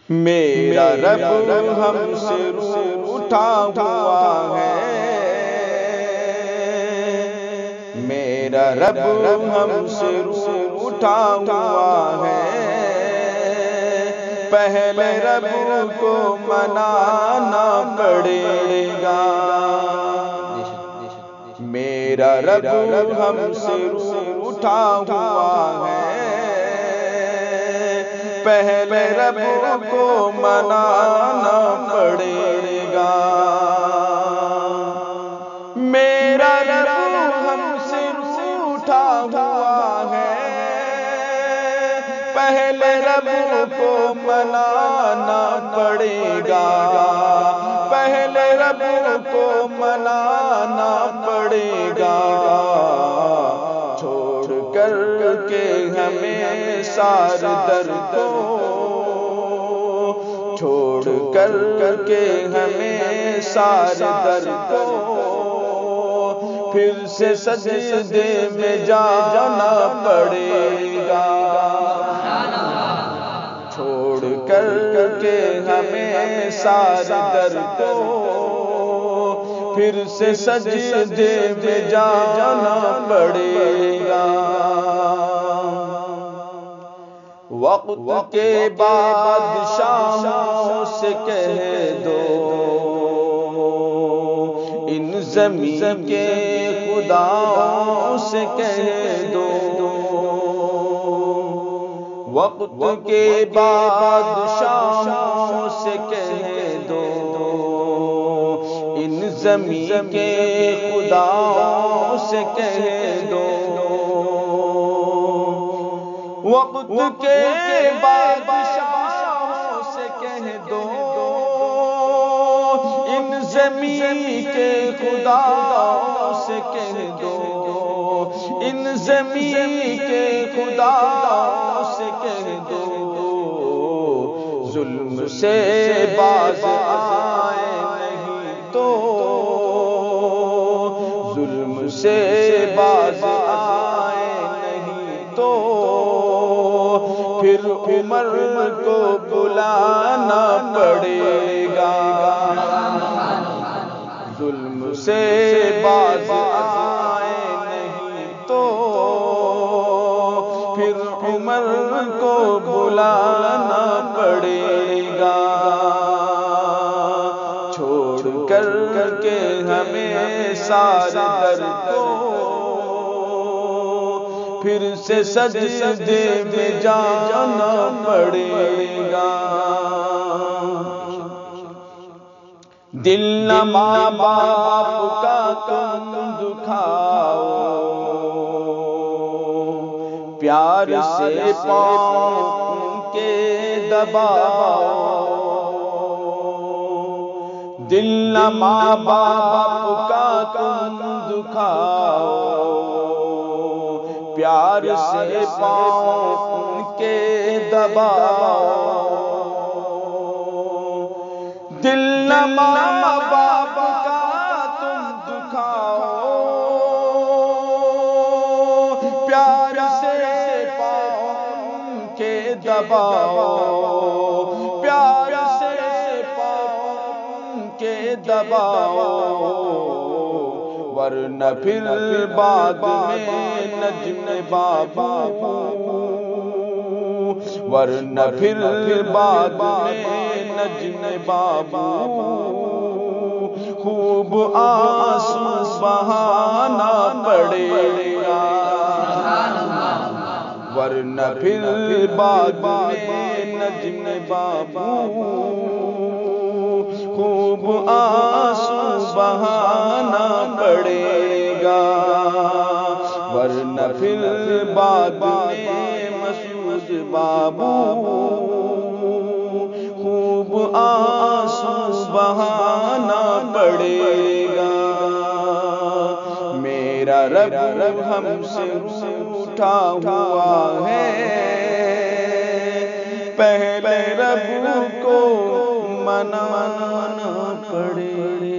میرا رب ہم سے روٹھا ہوا ہے، میرا رب ہم سے روٹھا ہوا ہے، پہلے رب کو منانا پڑے گا۔ میرا رب ہم سے روٹھا ہوا ہے، پہلے رب کو منانا پڑے گا۔ میرا رب ہم سے روٹھا ہوا ہے، پہلے رب کو منانا پڑے گا، پہلے رب کو منانا پڑے گا۔ چھوڑ کر کے ہمیں سار در کو، چھوڑ کر کے ہمیں سار در کو، پھر سے سجدے میں جانا پڑے گا۔ چھوڑ کر کے ہمیں سار در کو، پھر سے سجدے میں جانا پڑے گا۔ وقت کے بادشاہوں سے کہہ دو، ان زمین کے خداؤں سے کہہ دو، وقت کے بادشاہوں سے کہہ دو، ان زمین کے خداؤں سے کہہ دو، وقت کے بادشاہوں سے کہہ دو، ان زمین کے خداؤں سے کہہ دو، ان زمین کے خداؤں سے کہہ دو، ظلم سے باز آئے نہیں تو، ظلم سے باز آئے نہیں تو، پھر عمر کو بلانا پڑے گا۔ ظلم سے باز آئے نہیں تو، پھر عمر کو بلانا پڑے گا۔ چھوڑ کر کے ہمیں سار در کو، پھر سے سجدے میں جانا پڑے گا۔ دل نہ ماں باپ کا تم دکھاؤ، پیار سے پاؤں کے دباؤ، دل نہ ماں باپ کا تم دکھاؤ، پیار سے پاؤں کے دباؤ، دل نہ ماں باپ کا تم دکھاؤ، پیار سے پاؤں کے دباؤ، پیار سے پاؤں کے دباؤ، ورنہ پھر بعد میں نجم بابو، ورنہ پھر بعد میں نجم بابو، خوب آنسو بہانا پڑے گا، ورنہ پھر بعد میں نجم بابو، خوب آنسو بہانا پڑے گا، ورنہ پھر بعد میں مسعود بابو، خوب آنسو بہانا پڑے گا۔ میرا رب ہم سے روٹھا ہوا ہے، پہلے رب کو منانا پڑے گا۔